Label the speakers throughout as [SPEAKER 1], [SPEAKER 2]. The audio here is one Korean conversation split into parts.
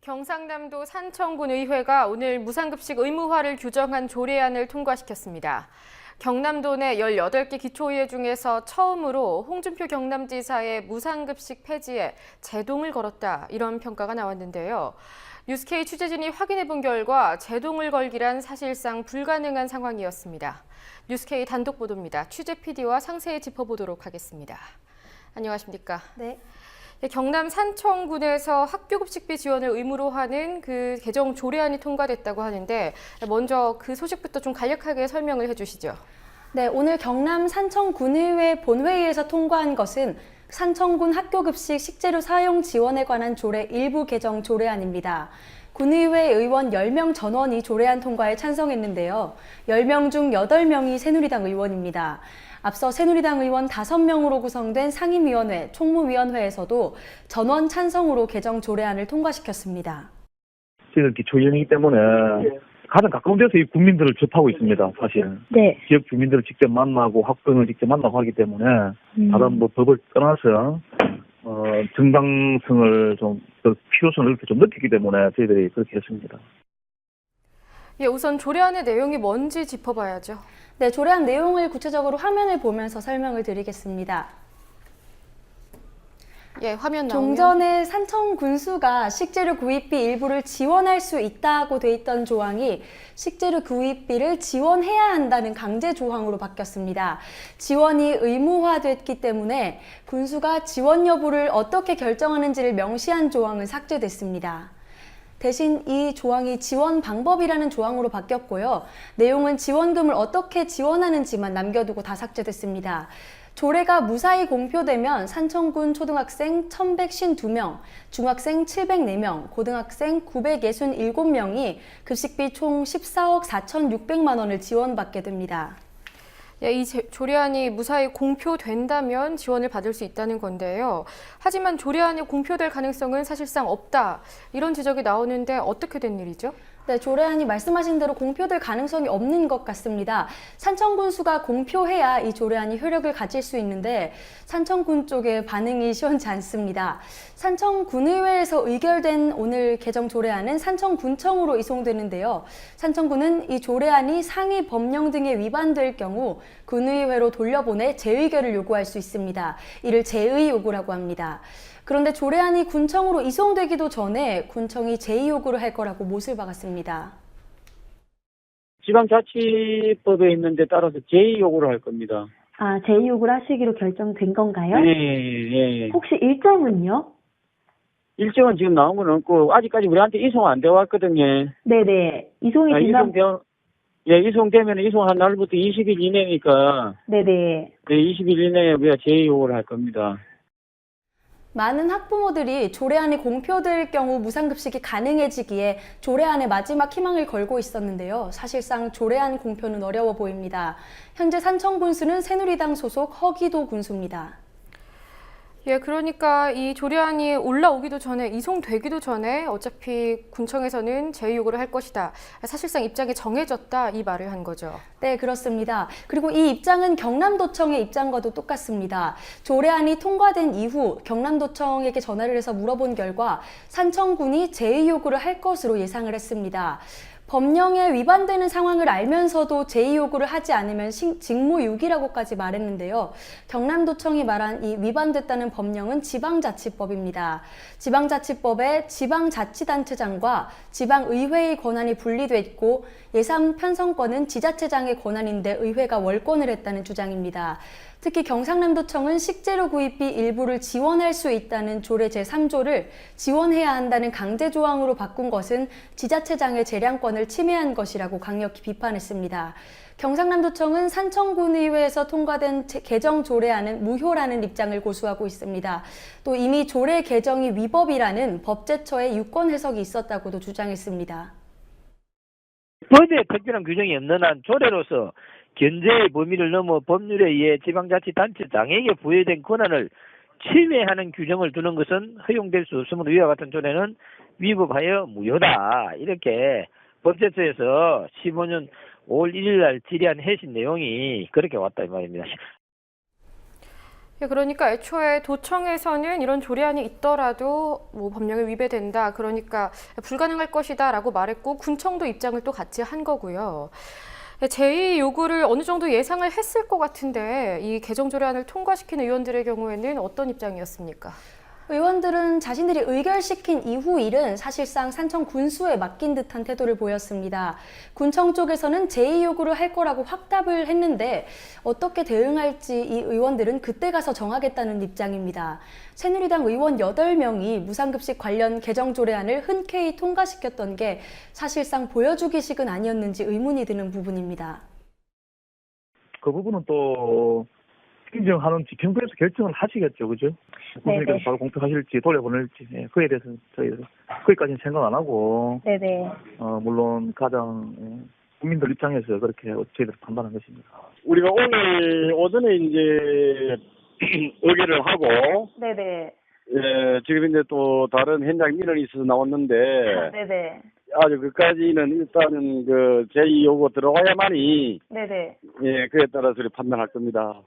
[SPEAKER 1] 경상남도 산청군의회가 오늘 무상급식 의무화를 규정한 조례안을 통과시켰습니다. 경남도 내 18개 기초의회 중에서 처음으로 홍준표 경남지사의 무상급식 폐지에 제동을 걸었다, 이런 평가가 나왔는데요. 뉴스K 취재진이 확인해본 결과 제동을 걸기란 사실상 불가능한 상황이었습니다. 뉴스K 단독 보도입니다. 취재 PD와 상세히 짚어보도록 하겠습니다. 안녕하십니까?
[SPEAKER 2] 네.
[SPEAKER 1] 경남 산청군에서 학교급식비 지원을 의무로 하는 그 개정 조례안이 통과됐다고 하는데, 먼저 그 소식부터 좀 간략하게 설명을 해주시죠.
[SPEAKER 2] 네, 오늘 경남 산청군의회 본회의에서 통과한 것은 산청군 학교급식 식재료 사용 지원에 관한 조례 일부 개정 조례안입니다. 군의회 의원 10명 전원이 조례안 통과에 찬성했는데요. 10명 중 8명이 새누리당 의원입니다. 앞서 새누리당 의원 5명으로 구성된 상임위원회, 총무위원회에서도 전원 찬성으로 개정 조례안을 통과시켰습니다.
[SPEAKER 3] 저희는 기초위원이기 때문에 가장 가까운 데서 이 국민들을 접하고 있습니다, 사실.
[SPEAKER 2] 네.
[SPEAKER 3] 지역 주민들을 직접 만나고 학부형을 직접 만나고 하기 때문에 다른 법을 떠나서 정당성을 좀, 필요성을 이렇게 좀 느끼기 때문에 저희들이 그렇게 했습니다.
[SPEAKER 1] 예, 우선 조례안의 내용이 뭔지 짚어봐야죠.
[SPEAKER 2] 네, 조례안 내용을 구체적으로 화면을 보면서 설명을 드리겠습니다.
[SPEAKER 1] 예, 화면 나오면.
[SPEAKER 2] 종전에 산청군수가 식재료 구입비 일부를 지원할 수 있다고 돼 있던 조항이 식재료 구입비를 지원해야 한다는 강제 조항으로 바뀌었습니다. 지원이 의무화됐기 때문에 군수가 지원 여부를 어떻게 결정하는지를 명시한 조항은 삭제됐습니다. 대신 이 조항이 지원 방법이라는 조항으로 바뀌었고요. 내용은 지원금을 어떻게 지원하는지만 남겨두고 다 삭제됐습니다. 조례가 무사히 공표되면 산청군 초등학생 1,152명, 중학생 704명, 고등학생 967명이 급식비 총 14억 4,600만 원을 지원받게 됩니다.
[SPEAKER 1] 예, 이 조례안이 무사히 공표된다면 지원을 받을 수 있다는 건데요. 하지만 조례안이 공표될 가능성은 사실상 없다, 이런 지적이 나오는데 어떻게 된 일이죠?
[SPEAKER 2] 네, 조례안이 말씀하신 대로 공표될 가능성이 없는 것 같습니다. 산청군수가 공표해야 이 조례안이 효력을 가질 수 있는데 산청군 쪽의 반응이 시원치 않습니다. 산청군의회에서 의결된 오늘 개정 조례안은 산청군청으로 이송되는데요. 산청군은 이 조례안이 상위 법령 등에 위반될 경우 군의회로 돌려보내 재의결을 요구할 수 있습니다. 이를 재의 요구라고 합니다. 그런데 조례안이 군청으로 이송되기도 전에 군청이 제의 요구를 할 거라고 못을 박았습니다.
[SPEAKER 4] 지방자치법에 있는 데 따라서 제의 요구를 할 겁니다.
[SPEAKER 5] 아, 제의 요구를 하시기로 결정된 건가요?
[SPEAKER 4] 네.
[SPEAKER 5] 혹시 일정은요?
[SPEAKER 4] 일정은 지금 나온 건 없고 아직까지 우리한테 이송 안 되어 왔거든요.
[SPEAKER 5] 네네. 이송이 된다?
[SPEAKER 4] 이송되면 이송한 날부터 20일 이내니까
[SPEAKER 5] 네네.
[SPEAKER 4] 20일 이내에 우리가 제의 요구를 할 겁니다.
[SPEAKER 2] 많은 학부모들이 조례안이 공표될 경우 무상급식이 가능해지기에 조례안의 마지막 희망을 걸고 있었는데요. 사실상 조례안 공표는 어려워 보입니다. 현재 산청군수는 새누리당 소속 허기도 군수입니다.
[SPEAKER 1] 예, 그러니까 이 조례안이 올라오기도 전에, 이송되기도 전에 어차피 군청에서는 제의 요구를 할 것이다, 사실상 입장이 정해졌다, 이 말을 한 거죠.
[SPEAKER 2] 네, 그렇습니다. 그리고 이 입장은 경남도청의 입장과도 똑같습니다. 조례안이 통과된 이후 경남도청에게 전화를 해서 물어본 결과 산청군이 제의 요구를 할 것으로 예상을 했습니다. 법령에 위반되는 상황을 알면서도 제의 요구를 하지 않으면 직무유기라고까지 말했는데요. 경남도청이 말한 이 위반됐다는 법령은 지방자치법입니다. 지방자치법에 지방자치단체장과 지방의회의 권한이 분리돼 있고 예산 편성권은 지자체장의 권한인데 의회가 월권을 했다는 주장입니다. 특히 경상남도청은 식재료 구입비 일부를 지원할 수 있다는 조례 제3조를 지원해야 한다는 강제 조항으로 바꾼 것은 지자체장의 재량권을 침해한 것이라고 강력히 비판했습니다. 경상남도청은 산청군의회에서 통과된 개정 조례안은 무효라는 입장을 고수하고 있습니다. 또 이미 조례 개정이 위법이라는 법제처의 유권 해석이 있었다고도 주장했습니다.
[SPEAKER 6] 법에 특별한 규정이 없는 한 조례로서 견제의 범위를 넘어 법률에 의해 지방자치단체장에게 부여된 권한을 침해하는 규정을 두는 것은 허용될 수 없으므로 이와 같은 조례는 위법하여 무효다, 이렇게 법제처에서 15년 5월 1일 날 질의한 해신 내용이 그렇게 왔다 이 말입니다.
[SPEAKER 1] 예, 그러니까 애초에 도청에서는 이런 조례안이 있더라도 뭐 법령에 위배된다, 그러니까 불가능할 것이다라고 말했고 군청도 입장을 또 같이 한 거고요. 제2 요구를 어느 정도 예상을 했을 것 같은데 이 개정 조례안을 통과시킨 의원들의 경우에는 어떤 입장이었습니까?
[SPEAKER 2] 의원들은 자신들이 의결시킨 이후 일은 사실상 산청 군수에 맡긴 듯한 태도를 보였습니다. 군청 쪽에서는 제2 요구를 할 거라고 확답을 했는데 어떻게 대응할지 이 의원들은 그때 가서 정하겠다는 입장입니다. 새누리당 의원 8명이 무상급식 관련 개정 조례안을 흔쾌히 통과시켰던 게 사실상 보여주기식은 아니었는지 의문이 드는 부분입니다.
[SPEAKER 3] 그 부분은 또 인정하는 지평부에서 결정을 하시겠죠, 그죠? 국민에게 바로 공표하실지 돌려보낼지, 예, 그에 대해서는 저희들 거기까지는 생각 안 하고,
[SPEAKER 5] 네네.
[SPEAKER 3] 물론 가장 국민들 입장에서 그렇게 저희들 판단한 것입니다.
[SPEAKER 7] 우리가 오늘 오전에 이제 의결을 하고,
[SPEAKER 5] 네네.
[SPEAKER 7] 예, 지금 이제 또 다른 현장 민원이 있어서 나왔는데,
[SPEAKER 5] 네네.
[SPEAKER 7] 아주 그까지는 일단은 그 제2 요구 들어가야만이,
[SPEAKER 5] 네네.
[SPEAKER 7] 예, 그에 따라서 판단할 겁니다.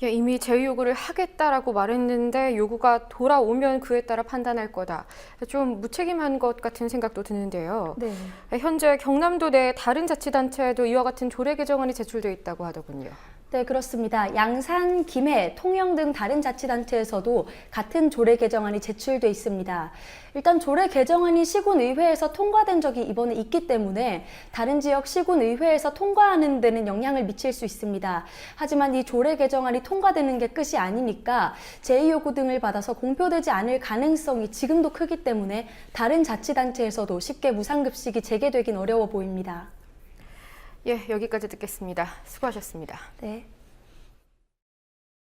[SPEAKER 1] 예, 이미 제2 요구를 하겠다라고 말했는데 요구가 돌아오면 그에 따라 판단할 거다. 좀 무책임한 것 같은 생각도 드는데요.
[SPEAKER 2] 네.
[SPEAKER 1] 현재 경남도 내 다른 자치단체에도 이와 같은 조례 개정안이 제출돼 있다고 하더군요.
[SPEAKER 2] 네, 그렇습니다. 양산, 김해, 통영 등 다른 자치단체에서도 같은 조례 개정안이 제출돼 있습니다. 일단 조례 개정안이 시군의회에서 통과된 적이 이번에 있기 때문에 다른 지역 시군의회에서 통과하는 데는 영향을 미칠 수 있습니다. 하지만 이 조례 개정안이 통과되는 게 끝이 아니니까 제2 요구 등을 받아서 공표되지 않을 가능성이 지금도 크기 때문에 다른 자치단체에서도 쉽게 무상급식이 재개되긴 어려워 보입니다.
[SPEAKER 1] 예, 여기까지 듣겠습니다. 수고하셨습니다.
[SPEAKER 2] 네.